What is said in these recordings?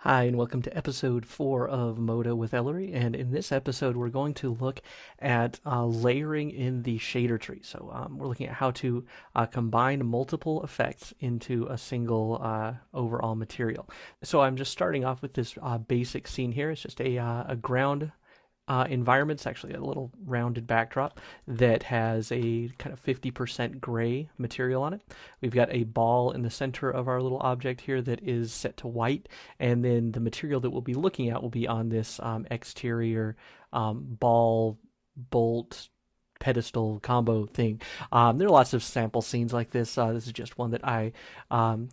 Hi, and welcome to episode 4 of Modo with Ellery. And in this episode, we're going to look at layering in the shader tree. So we're looking at how to combine multiple effects into a single overall material. So I'm just starting off with this basic scene here. It's just a ground environment. It's actually a little rounded backdrop that has a kind of 50% gray material on it. We've got a ball in the center of our little object here that is set to white, and then the material that we'll be looking at will be on this exterior ball bolt pedestal combo thing. There are lots of sample scenes like this. This is just one that I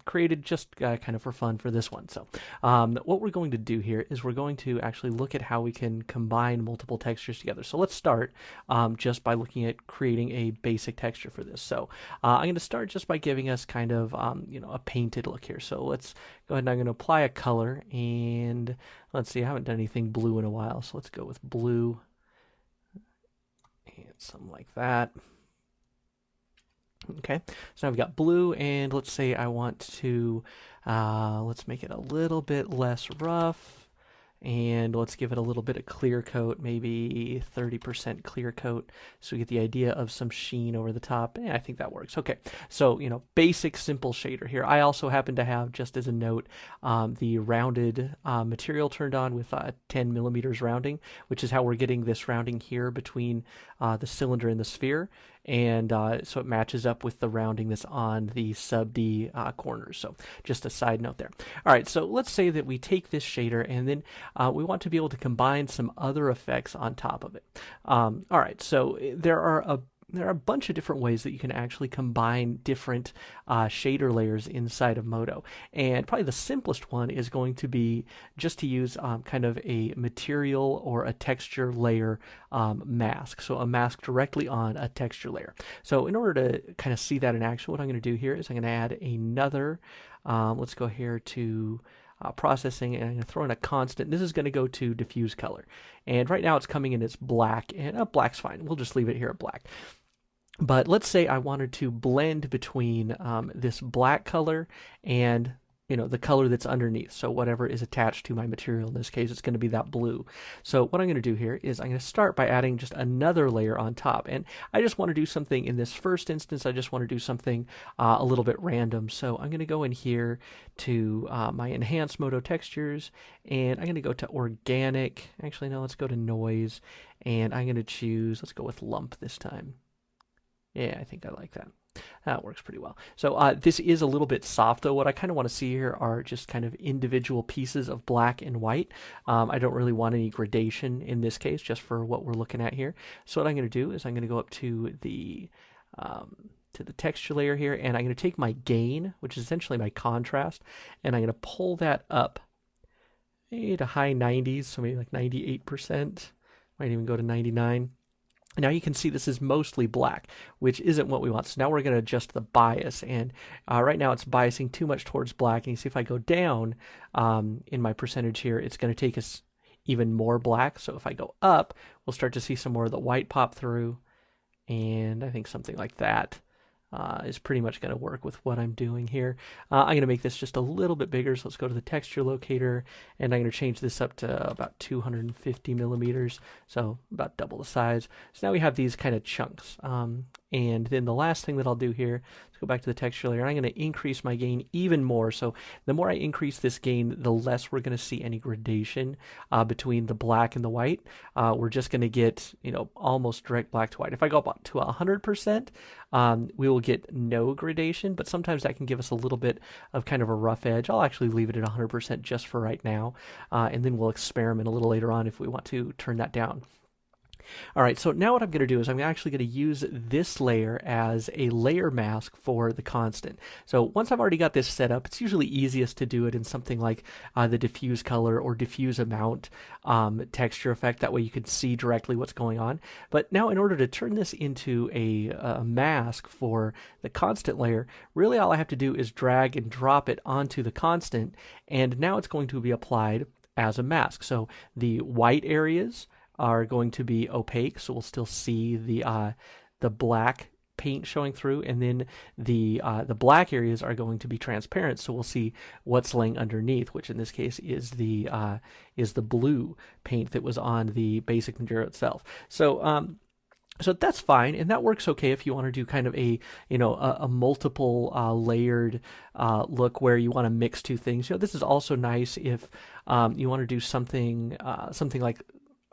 created just kind of for fun for this one. So what we're going to do here is we're going to actually look at how we can combine multiple textures together. So let's start just by looking at creating a basic texture for this. So I'm going to start just by giving us kind of a painted look here. So let's go ahead and I'm going to apply a color, and let's see, I haven't done anything blue in a while, so let's go with blue. And something like that. Okay, so now we've got blue, and let's say I want to, let's make it a little bit less rough, and let's give it a little bit of clear coat, maybe 30% clear coat, so we get the idea of some sheen over the top. I think that works. Okay, so basic simple shader here. I also happen to have, just as a note, the rounded material turned on with 10 millimeters rounding, which is how we're getting this rounding here between the cylinder and the sphere, and so it matches up with the rounding that's on the sub D corners. So just a side note there. All right, so let's say that we take this shader, and then we want to be able to combine some other effects on top of it. All right, so there are a bunch of different ways that you can actually combine different shader layers inside of Modo. And probably the simplest one is going to be just to use kind of a material or a texture layer mask. So a mask directly on a texture layer. So in order to kind of see that in action, what I'm going to do here is I'm going to add another, let's go here to processing, and I'm going to throw in a constant. This is going to go to diffuse color. And right now it's coming in as black, and black's fine. We'll just leave it here at black. But let's say I wanted to blend between this black color and the color that's underneath. So whatever is attached to my material, in this case, it's going to be that blue. So what I'm going to do here is I'm going to start by adding just another layer on top. And I just want to do something in this first instance. I just want to do something a little bit random. So I'm going to go in here to my enhanced Modo textures, and I'm going to go to organic. Actually, no, let's go to noise, and I'm going to choose, let's go with lump this time. Yeah, I think I like that. That works pretty well. So this is a little bit soft, though. What I kind of want to see here are just kind of individual pieces of black and white. I don't really want any gradation in this case, just for what we're looking at here. So what I'm going to do is I'm going to go up to the texture layer here, and I'm going to take my gain, which is essentially my contrast, and I'm going to pull that up to high 90s, so maybe like 98%. Might even go to 99. Now you can see this is mostly black, which isn't what we want. So now we're going to adjust the bias, and right now it's biasing too much towards black. And you see if I go down in my percentage here, it's going to take us even more black. So if I go up, we'll start to see some more of the white pop through, and I think something like that is pretty much going to work with what I'm doing here. I'm going to make this just a little bit bigger, so let's go to the texture locator, and I'm going to change this up to about 250 millimeters, so about double the size. So now we have these kind of chunks. And then the last thing that I'll do here, let's go back to the texture layer, and I'm going to increase my gain even more. So the more I increase this gain, the less we're going to see any gradation between the black and the white. We're just going to get, almost direct black to white. If I go up to 100%, we will get no gradation, but sometimes that can give us a little bit of kind of a rough edge. I'll actually leave it at 100% just for right now, and then we'll experiment a little later on if we want to turn that down. All right, so now what I'm going to do is I'm actually going to use this layer as a layer mask for the constant. So once I've already got this set up, it's usually easiest to do it in something like the diffuse color or diffuse amount texture effect. That way you can see directly what's going on. But now in order to turn this into a mask for the constant layer, really all I have to do is drag and drop it onto the constant, and now it's going to be applied as a mask. So the white areas are going to be opaque, so we'll still see the black paint showing through, and then the black areas are going to be transparent, so we'll see what's laying underneath, which in this case is the blue paint that was on the basic material itself. So that's fine, and that works okay if you want to do kind of a multiple layered look where you want to mix two things. This is also nice if you want to do something like,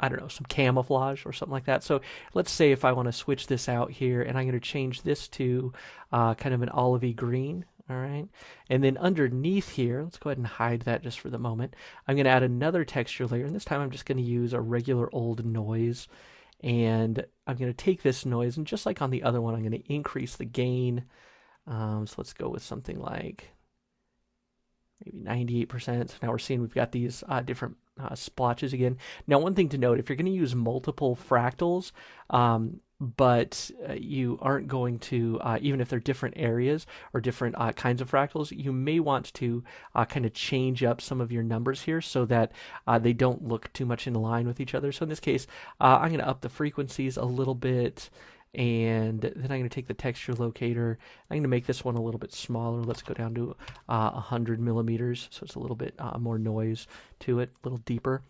I don't know, some camouflage or something like that. So let's say if I want to switch this out here, and I'm going to change this to kind of an olivey green. All right, and then underneath here, let's go ahead and hide that just for the moment. I'm going to add another texture layer, and this time I'm just going to use a regular old noise. And I'm going to take this noise, and just like on the other one, I'm going to increase the gain. So let's go with something like maybe 98%. So now we're seeing we've got these different splotches again. Now, one thing to note, if you're going to use multiple fractals, but you aren't going to, even if they're different areas or different kinds of fractals, you may want to kind of change up some of your numbers here so that they don't look too much in line with each other. So in this case, I'm going to up the frequencies a little bit, and then I'm going to take the texture locator. I'm going to make this one a little bit smaller. Let's go down to 100 millimeters, so it's a little bit more noise to it, a little deeper.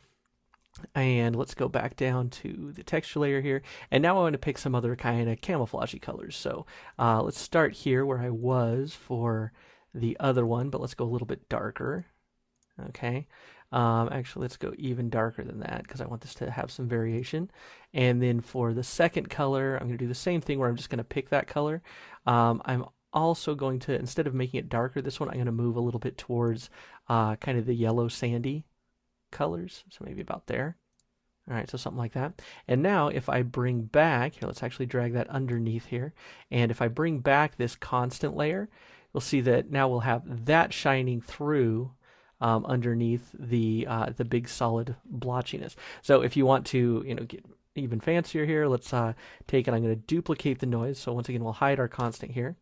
And let's go back down to the texture layer here. And now I want to pick some other kind of camouflagey colors. So let's start here where I was for the other one, but let's go a little bit darker. Okay. Actually, let's go even darker than that because I want this to have some variation. And then for the second color, I'm going to do the same thing where I'm just going to pick that color. I'm also going to, instead of making it darker, this one I'm going to move a little bit towards kind of the yellow sandy colors, so maybe about there. All right, so something like that. And now if I bring back, here, let's actually drag that underneath here, and if I bring back this constant layer, you'll see that now we'll have that shining through underneath the big solid blotchiness. So if you want to get even fancier here, let's take it, I'm going to duplicate the noise. So once again, we'll hide our constant here,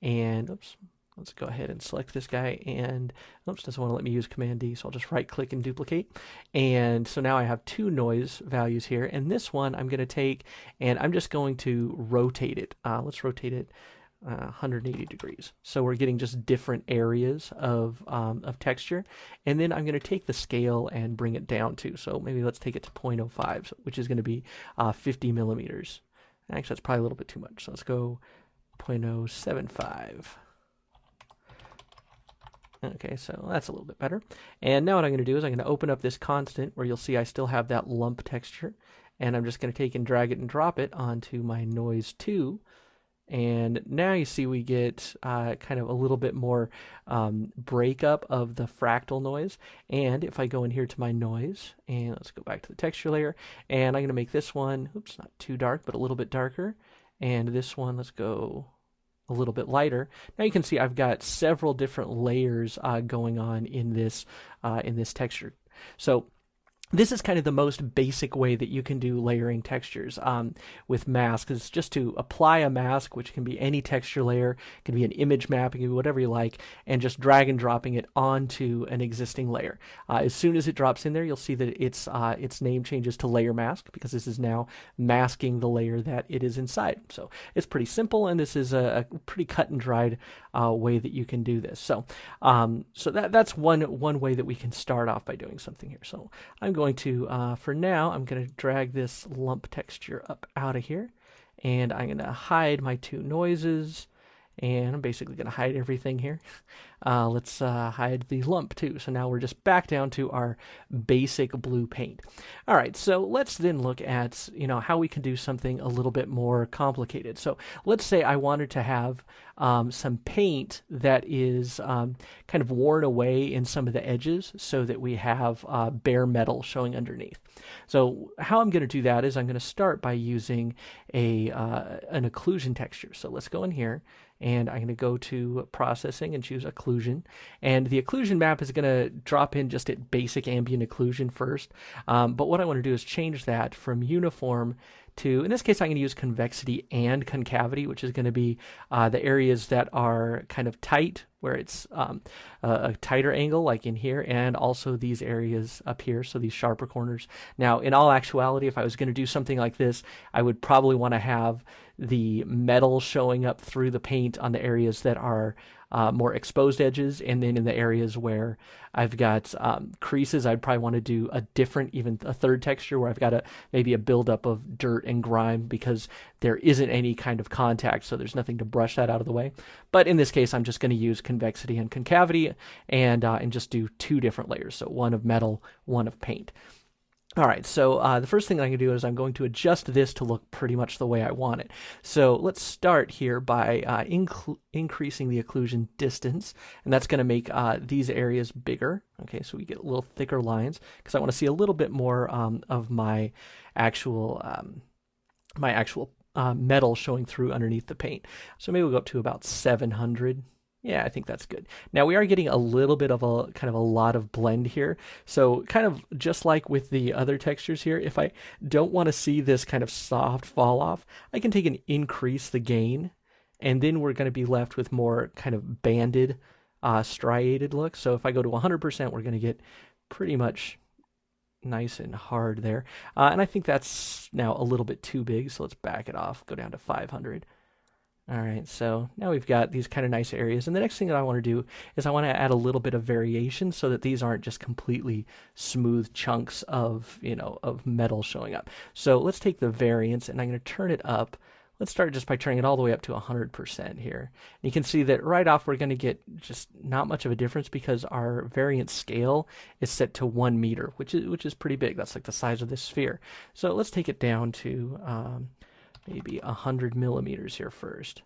and oops, let's go ahead and select this guy, and oops, doesn't want to let me use Command D, so I'll just right click and duplicate. And so now I have two noise values here, and this one I'm going to take and I'm just going to rotate it. Let's rotate it 180 degrees. So we're getting just different areas of texture. And then I'm going to take the scale and bring it down too. So maybe let's take it to 0.05, which is going to be 50 millimeters. Actually, that's probably a little bit too much. So let's go 0.075. Okay, so that's a little bit better. And now what I'm going to do is I'm going to open up this constant where you'll see I still have that lump texture. And I'm just going to take and drag it and drop it onto my noise 2. And now you see we get kind of a little bit more breakup of the fractal noise. And if I go in here to my noise, and let's go back to the texture layer, and I'm going to make this one, oops, not too dark, but a little bit darker. And this one, let's go a little bit lighter. Now you can see I've got several different layers going on in this texture. So this is kind of the most basic way that you can do layering textures with masks. It's just to apply a mask, which can be any texture layer, it can be an image map, it can be whatever you like, and just drag and dropping it onto an existing layer. As soon as it drops in there, you'll see that its name changes to layer mask because this is now masking the layer that it is inside. So it's pretty simple, and this is a pretty cut and dried way that you can do this. So that's one way that we can start off by doing something here. So I'm going to, for now, I'm going to drag this lump texture up out of here, and I'm going to hide my two noises, and I'm basically going to hide everything here. Let's hide the lump too. So now we're just back down to our basic blue paint. All right, so let's then look at how we can do something a little bit more complicated. So let's say I wanted to have some paint that is kind of worn away in some of the edges so that we have bare metal showing underneath. So how I'm going to do that is I'm going to start by using an occlusion texture. So let's go in here, and I'm going to go to processing and choose occlusion, and the occlusion map is going to drop in just at basic ambient occlusion first, but what I want to do is change that from uniform to, in this case, I'm going to use convexity and concavity, which is going to be the areas that are kind of tight, where it's a tighter angle, like in here, and also these areas up here, so these sharper corners. Now, in all actuality, if I was going to do something like this, I would probably want to have the metal showing up through the paint on the areas that are more exposed edges, and then in the areas where I've got creases, I'd probably want to do a different, even a third texture where I've got maybe a buildup of dirt and grime because there isn't any kind of contact, so there's nothing to brush that out of the way. But in this case, I'm just going to use convexity and concavity and just do 2 different layers, so one of metal, one of paint. All right, so the first thing I'm going to do is I'm going to adjust this to look pretty much the way I want it. So let's start here by increasing the occlusion distance, and that's going to make these areas bigger. Okay, so we get a little thicker lines because I want to see a little bit more of my actual metal showing through underneath the paint. So maybe we'll go up to about 700. Yeah, I think that's good. Now we are getting a little bit of a kind of a lot of blend here. So kind of just like with the other textures here, if I don't want to see this kind of soft fall off, I can take and increase the gain, and then we're going to be left with more kind of banded, striated look. So if I go to 100%, we're going to get pretty much nice and hard there. And I think that's now a little bit too big, so let's back it off, go down to 500. All right, so now we've got these kind of nice areas. And the next thing that I want to do is I want to add a little bit of variation so that these aren't just completely smooth chunks of, of metal showing up. So let's take the variance and I'm going to turn it up. Let's start just by turning it all the way up to 100% here. And you can see that right off we're going to get just not much of a difference because our variance scale is set to 1 meter, which is pretty big. That's like the size of this sphere. So let's take it down to maybe 100 millimeters here first.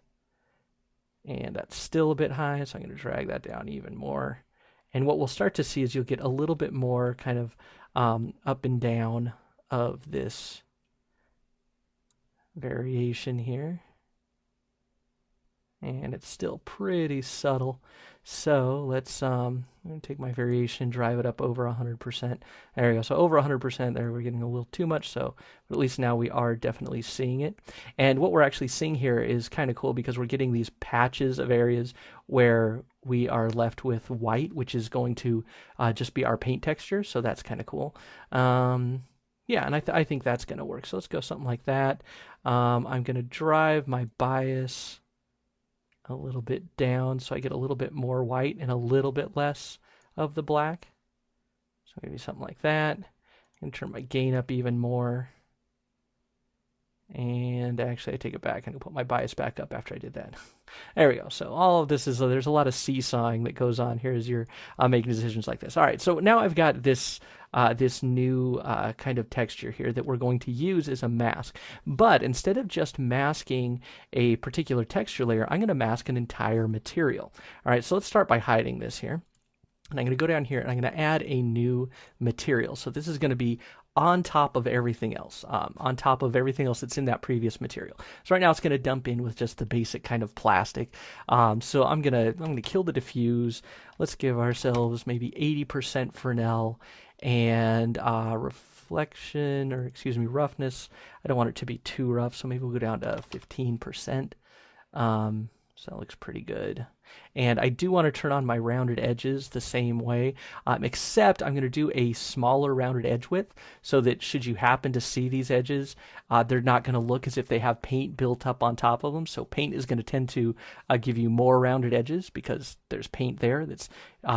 And that's still a bit high, so I'm going to drag that down even more. And what we'll start to see is you'll get a little bit more kind of up and down of this variation here. And it's still pretty subtle. So let's I'm going to take my variation, drive it up over 100%. There we go. So over 100% there, we're getting a little too much. So but at least now we are definitely seeing it. And what we're actually seeing here is kind of cool because we're getting these patches of areas where we are left with white, which is going to just be our paint texture. So that's kind of cool. Yeah, and I think that's going to work. So let's go something like that. I'm going to drive my bias a little bit down so I get a little bit more white and a little bit less of the black. So maybe something like that. I'm going to turn my gain up even more. And actually I take it back and put my bias back up after I did that. There we go. So all of this is, there's a lot of seesawing that goes on here as you're making decisions like this. All right, so now I've got this this new kind of texture here that we're going to use as a mask. But instead of just masking a particular texture layer, I'm going to mask an entire material. All right, so let's start by hiding this here. And I'm going to go down here and I'm going to add a new material. So this is going to be on top of everything else, that's in that previous material. So right now it's going to dump in with just the basic kind of plastic. So I'm gonna kill the diffuse. Let's give ourselves maybe 80% Fresnel and reflection, or excuse me, roughness. I don't want it to be too rough, so maybe we'll go down to 15%. So that looks pretty good. And I do want to turn on my rounded edges the same way, except I'm going to do a smaller rounded edge width so that should you happen to see these edges, they're not going to look as if they have paint built up on top of them. So paint is going to tend to give you more rounded edges because there's paint there that's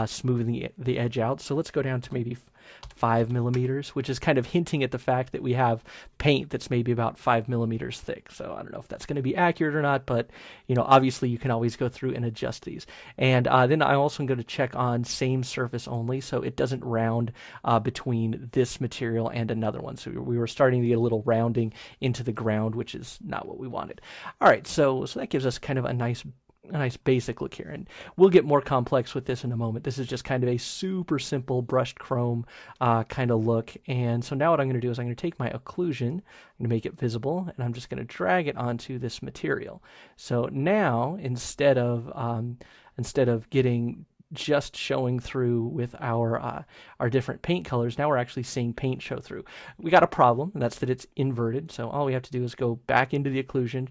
smoothing the edge out. So let's go down to maybe 5 millimeters, which is kind of hinting at the fact that we have paint that's maybe about 5 millimeters thick. So I don't know if that's going to be accurate or not, but obviously you can always go through and adjust these. And then I also am going to check on same surface only, so it doesn't round between this material and another one. So we were starting to get a little rounding into the ground, which is not what we wanted. All right, so that gives us kind of a nice basic look here, and we'll get more complex with this in a moment. This is just kind of a super simple brushed chrome kind of look. And so now what I'm going to do is I'm going to take my occlusion, I'm going to make it visible, and I'm just going to drag it onto this material. So now instead of getting just showing through with our different paint colors, now we're actually seeing paint show through. We got a problem, and that's that it's inverted. So all we have to do is go back into the occlusion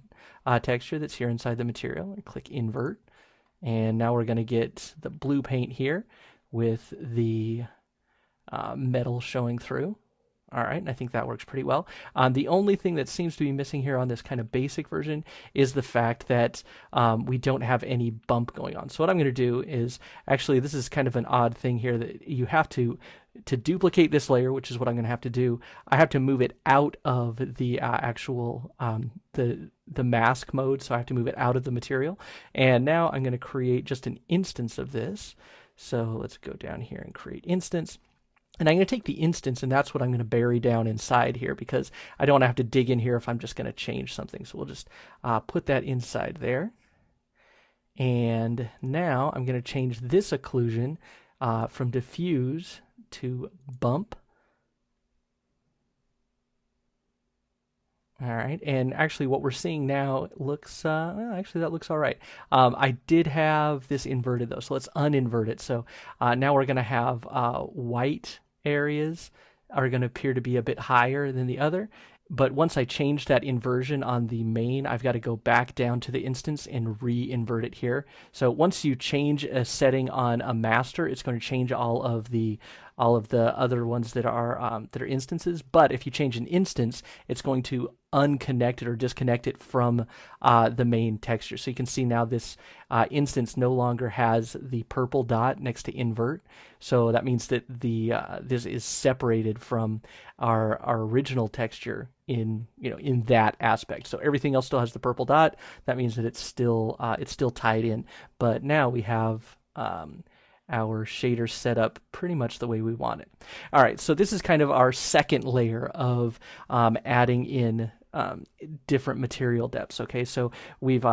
texture that's here inside the material and click invert. And now we're going to get the blue paint here with the metal showing through. All right, and I think that works pretty well. The only thing that seems to be missing here on this kind of basic version is the fact that we don't have any bump going on. So what I'm going to do is, actually, this is kind of an odd thing here that you have to duplicate this layer, which is what I'm going to have to do. I have to move it out of the actual the mask mode, so I have to move it out of the material. And now I'm going to create just an instance of this. So let's go down here and create instance. And I'm going to take the instance, and that's what I'm going to bury down inside here, because I don't want to have to dig in here if I'm just going to change something. So we'll just put that inside there. And now I'm going to change this occlusion from diffuse to bump. All right, and actually what we're seeing now looks, well, actually that looks all right. I did have this inverted though, so let's uninvert it. So now we're gonna have white areas are gonna appear to be a bit higher than the other. But once I change that inversion on the main, I've got to go back down to the instance and re-invert it here. So once you change a setting on a master, it's going to change all of the other ones that are instances. But if you change an instance, it's going to unconnect it or disconnect it from the main texture. So you can see now this instance no longer has the purple dot next to invert. So that means that this is separated from our original texture in that aspect. So everything else still has the purple dot. That means that it's still tied in. But now we have our shader set up pretty much the way we want it. All right, so this is kind of our second layer of adding in different material depths. Okay, so we've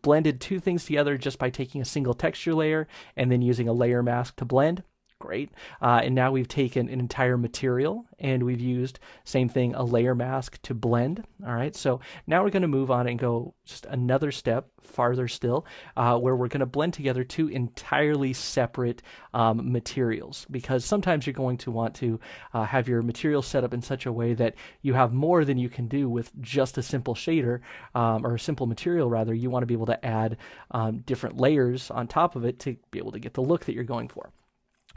blended two things together just by taking a single texture layer and then using a layer mask to blend. Great. And now we've taken an entire material and we've used, same thing, a layer mask to blend. All right, so now we're going to move on and go just another step farther still, where we're going to blend together two entirely separate materials, because sometimes you're going to want to have your material set up in such a way that you have more than you can do with just a simple shader, or a simple material rather. You want to be able to add different layers on top of it to be able to get the look that you're going for.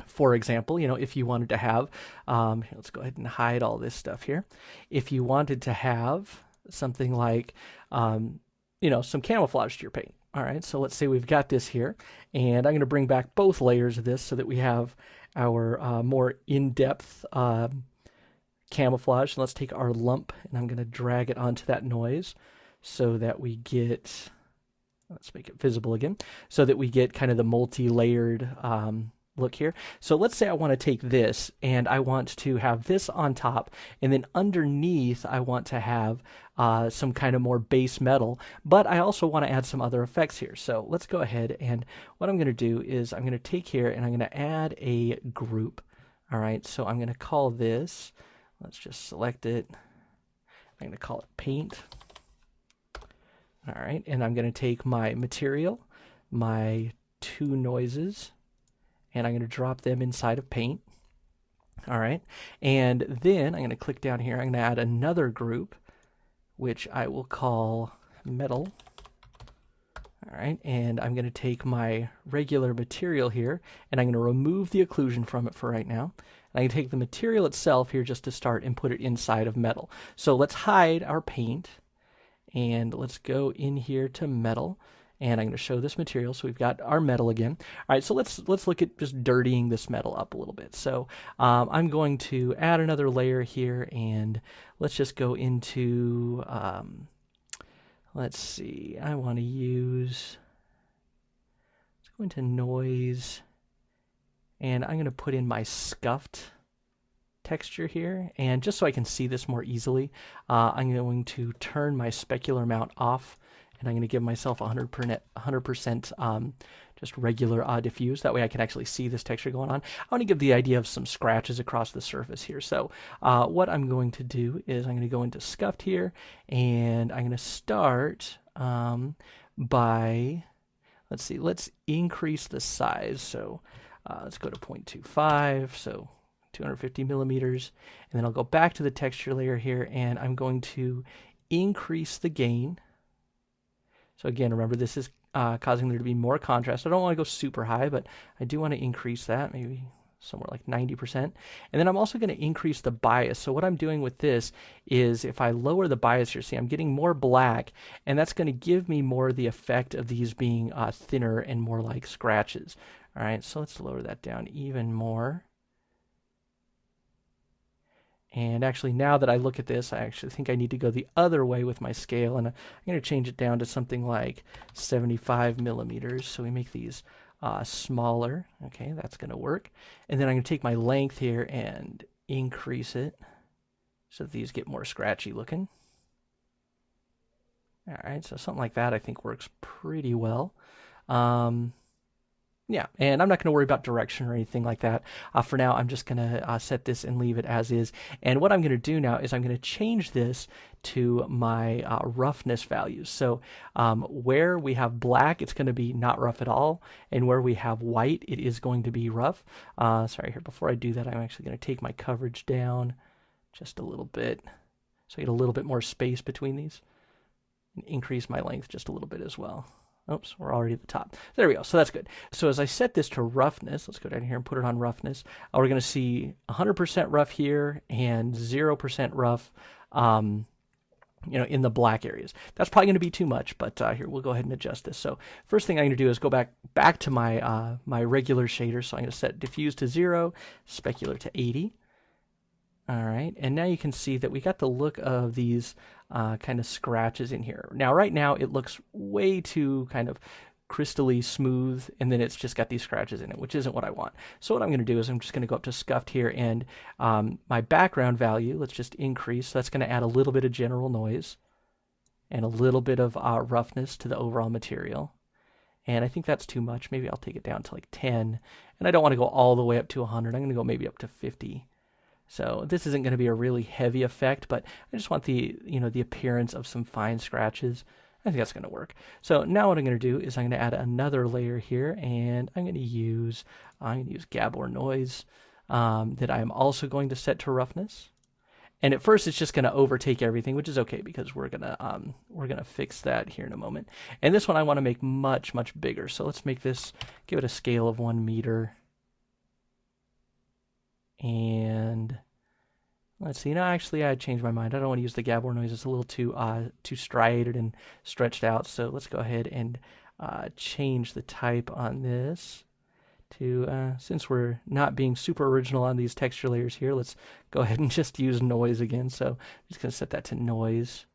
For example, if you wanted to have, let's go ahead and hide all this stuff here. If you wanted to have something like, some camouflage to your paint. All right, so let's say we've got this here, and I'm going to bring back both layers of this so that we have our more in-depth camouflage. So let's take our lump, and I'm going to drag it onto that noise so that we get, let's make it visible again, so that we get kind of the multi-layered look here. So let's say I want to take this and I want to have this on top, and then underneath I want to have some kind of more base metal, but I also want to add some other effects here. So let's go ahead, and what I'm going to do is I'm going to take here and I'm going to add a group. All right, so I'm going to call this, let's just select it, I'm going to call it paint. All right, and I'm going to take my material, my two noises, and I'm going to drop them inside of paint. All right, and then I'm going to click down here. I'm going to add another group, which I will call metal. All right, and I'm going to take my regular material here, and I'm going to remove the occlusion from it for right now. And I'm going to take the material itself here just to start and put it inside of metal. So let's hide our paint, and let's go in here to metal. And I'm going to show this material. So we've got our metal again. All right, so let's look at just dirtying this metal up a little bit. So I'm going to add another layer here, and let's just go into, let's see, I want to use, let's go into noise, and I'm going to put in my scuffed texture here. And just so I can see this more easily, I'm going to turn my specular mount off, and I'm going to give myself 100% just regular diffuse. That way I can actually see this texture going on. I want to give the idea of some scratches across the surface here. So what I'm going to do is I'm going to go into scuffed here, and I'm going to start by, let's see, let's increase the size. So let's go to 0.25, so 250 millimeters. And then I'll go back to the texture layer here, and I'm going to increase the gain. So again, remember, this is causing there to be more contrast. I don't want to go super high, but I do want to increase that, maybe somewhere like 90%. And then I'm also going to increase the bias. So what I'm doing with this is if I lower the bias here, see, I'm getting more black, and that's going to give me more the effect of these being thinner and more like scratches. All right, so let's lower that down even more. And actually, now that I look at this, I actually think I need to go the other way with my scale, and I'm going to change it down to something like 75 millimeters. So we make these smaller. Okay, that's going to work. And then I'm going to take my length here and increase it so that these get more scratchy looking. All right, so something like that I think works pretty well. Yeah, and I'm not going to worry about direction or anything like that. For now, I'm just going to set this and leave it as is. And what I'm going to do now is I'm going to change this to my roughness values. So where we have black, it's going to be not rough at all. And where we have white, it is going to be rough. Sorry, here, before I do that, I'm actually going to take my coverage down just a little bit. So I get a little bit more space between these. And increase my length just a little bit as well. Oops, we're already at the top. There we go. So that's good. So as I set this to roughness, let's go down here and put it on roughness. We're going to see 100% rough here and 0% rough, in the black areas. That's probably going to be too much, but here, we'll go ahead and adjust this. So first thing I'm going to do is go back to my my regular shader. So I'm going to set diffuse to 0, specular to 80. All right, and now you can see that we got the look of these kind of scratches in here. Now, right now, it looks way too kind of crystally smooth, and then it's just got these scratches in it, which isn't what I want. So what I'm going to do is I'm just going to go up to scuffed here, and my background value, let's just increase. So that's going to add a little bit of general noise and a little bit of roughness to the overall material. And I think that's too much. Maybe I'll take it down to like 10, and I don't want to go all the way up to 100. I'm going to go maybe up to 50. So this isn't going to be a really heavy effect, but I just want the appearance of some fine scratches. I think that's going to work. So now what I'm going to do is I'm going to add another layer here, and I'm going to use gab or noise that I'm also going to set to roughness. And at first it's just going to overtake everything, which is okay because we're gonna fix that here in a moment. And this one I want to make much bigger. So let's make this, give it a scale of 1 meter. And let's see. No, actually, I changed my mind. I don't want to use the gab or noise. It's a little too striated and stretched out. So let's go ahead and change the type on this to, since we're not being super original on these texture layers here, let's go ahead and just use noise again. So I'm just going to set that to noise.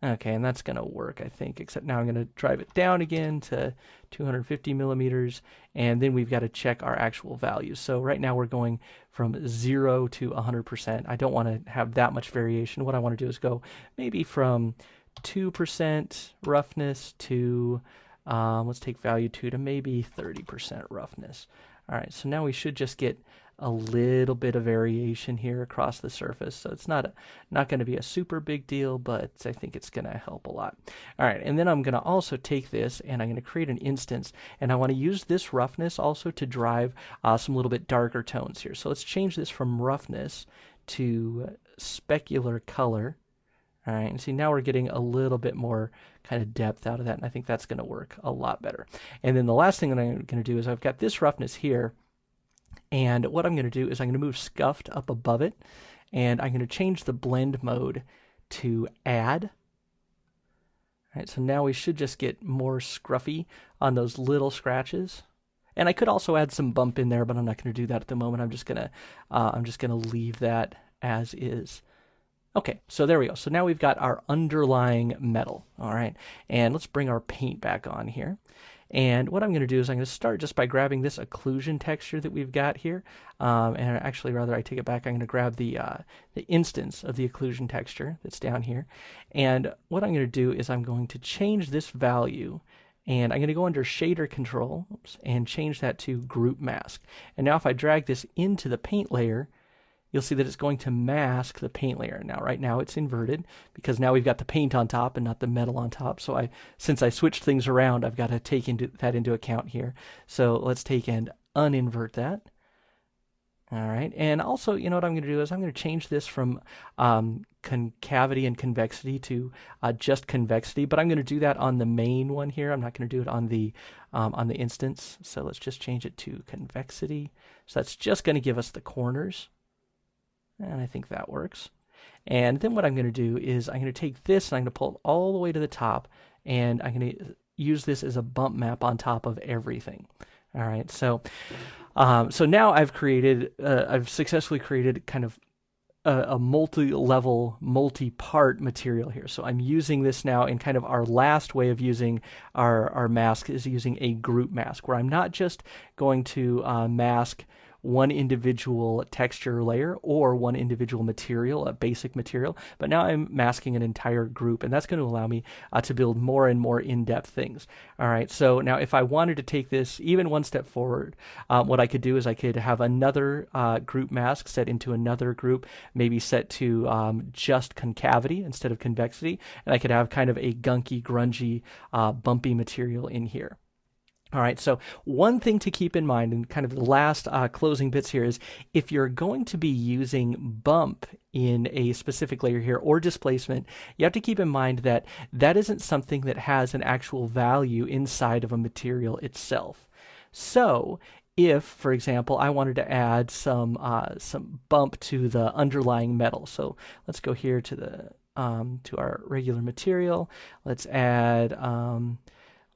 Okay, and that's going to work, I think, except now I'm going to drive it down again to 250 millimeters, and then we've got to check our actual values. So right now we're going from 0 to 100%. I don't want to have that much variation. What I want to do is go maybe from 2% roughness to, let's take value 2 to maybe 30% roughness. All right, so now we should just get a little bit of variation here across the surface. So it's not going to be a super big deal, but I think it's going to help a lot. All right, and then I'm going to also take this and I'm going to create an instance, and I want to use this roughness also to drive some little bit darker tones here. So let's change this from roughness to specular color. All right, and see now we're getting a little bit more kind of depth out of that, and I think that's going to work a lot better. And then the last thing that I'm going to do is I've got this roughness here, and what I'm going to do is I'm going to move scuffed up above it, and I'm going to change the blend mode to add. All right, so now we should just get more scruffy on those little scratches. And I could also add some bump in there, but I'm not going to do that at the moment. I'm just going to leave that as is. Okay, so there we go. So now we've got our underlying metal, all right? And let's bring our paint back on here. And what I'm going to do is I'm going to start just by grabbing this occlusion texture that we've got here. And actually, rather, I take it back. I'm going to grab the instance of the occlusion texture that's down here. And what I'm going to do is I'm going to change this value, and I'm going to go under shader control, and change that to group mask. And now if I drag this into the paint layer, you'll see that it's going to mask the paint layer. Now, right now it's inverted because now we've got the paint on top and not the metal on top. So since I switched things around, I've got to take that into account here. So let's take and uninvert that. All right, and also, you know what I'm going to do is I'm going to change this from concavity and convexity to just convexity, but I'm going to do that on the main one here. I'm not going to do it on the instance. So let's just change it to convexity. So that's just going to give us the corners, and I think that works. And then what I'm going to do is I'm going to take this and I'm going to pull it all the way to the top, and I'm going to use this as a bump map on top of everything. All right, so now I've successfully created kind of a multi-level, multi-part material here. So I'm using this now in kind of our last way of using our mask is using a group mask, where I'm not just going to mask one individual texture layer or one individual material, a basic material, but now I'm masking an entire group, and that's going to allow me to build more and more in-depth things. All right, so now if I wanted to take this even one step forward, what I could do is I could have another group mask set into another group, maybe set to just concavity instead of convexity, and I could have kind of a gunky, grungy, bumpy material in here. All right, so one thing to keep in mind, and kind of the last closing bits here, is if you're going to be using bump in a specific layer here or displacement, you have to keep in mind that that isn't something that has an actual value inside of a material itself. So if, for example, I wanted to add some bump to the underlying metal, so let's go here to the to our regular material. Let's add.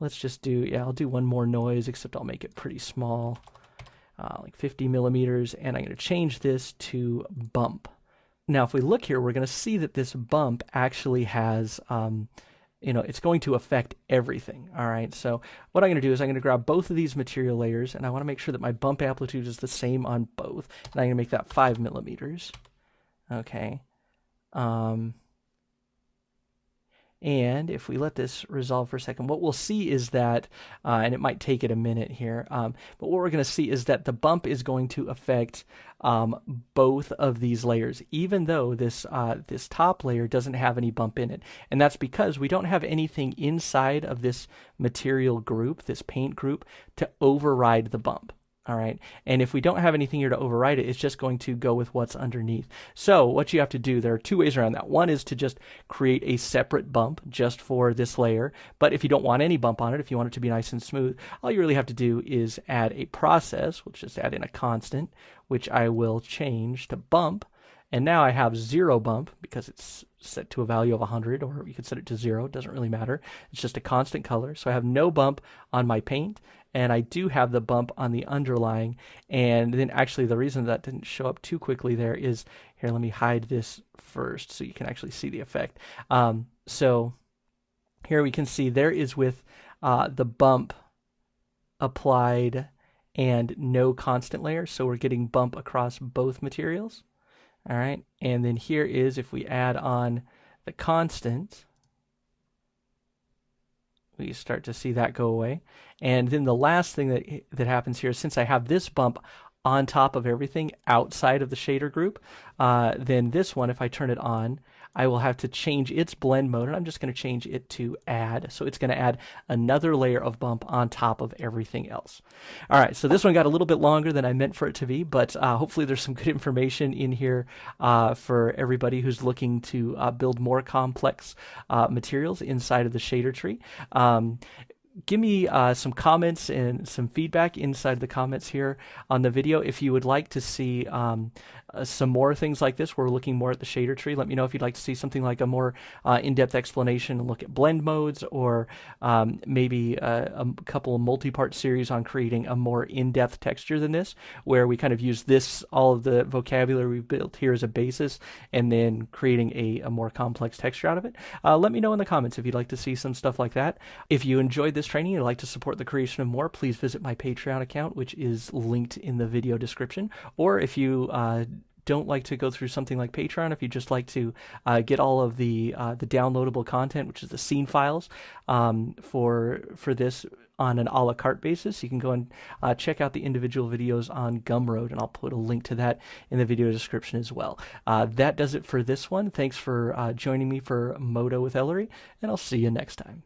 Let's just do, I'll do one more noise, except I'll make it pretty small, like 50 millimeters, and I'm going to change this to bump. Now, if we look here, we're going to see that this bump actually has, it's going to affect everything. All right, so what I'm going to do is I'm going to grab both of these material layers, and I want to make sure that my bump amplitude is the same on both, and I'm going to make that 5 millimeters. Okay. And if we let this resolve for a second, what we'll see is that, and it might take it a minute here, but what we're going to see is that the bump is going to affect both of these layers, even though this top layer doesn't have any bump in it. And that's because we don't have anything inside of this material group, this paint group, to override the bump. All right, and if we don't have anything here to override it, it's just going to go with what's underneath. So what you have to do, there are two ways around that. One is to just create a separate bump just for this layer, but if you don't want any bump on it, if you want it to be nice and smooth, all you really have to do is add a process, which is add in a constant, which I will change to bump, and now I have 0 bump because it's set to a value of 100, or you could set it to 0, it doesn't really matter. It's just a constant color, so I have no bump on my paint, and I do have the bump on the underlying. And then actually the reason that didn't show up too quickly there is, here, let me hide this first so you can actually see the effect. So here we can see there is with the bump applied and no constant layer, so we're getting bump across both materials. All right, and then here is, if we add on the constant, we start to see that go away. And then the last thing that happens here, since I have this bump on top of everything outside of the shader group, then this one, if I turn it on, I will have to change its blend mode, and I'm just going to change it to add. So it's going to add another layer of bump on top of everything else. All right, so this one got a little bit longer than I meant for it to be, but hopefully there's some good information in here for everybody who's looking to build more complex materials inside of the shader tree. Give me some comments and some feedback inside the comments here on the video. If you would like to see some more things like this, we're looking more at the shader tree. Let me know if you'd like to see something like a more in-depth explanation and look at blend modes, or maybe a couple of multi-part series on creating a more in-depth texture than this, where we kind of use this, all of the vocabulary we've built here as a basis, and then creating a more complex texture out of it. Let me know in the comments if you'd like to see some stuff like that. If you enjoyed this training and would like to support the creation of more, please visit my Patreon account, which is linked in the video description. Or if you don't like to go through something like Patreon, if you just like to get all of the downloadable content, which is the scene files for this on an a la carte basis, you can go and check out the individual videos on Gumroad, and I'll put a link to that in the video description as well. That does it for this one. Thanks for joining me for Modo with Ellery, and I'll see you next time.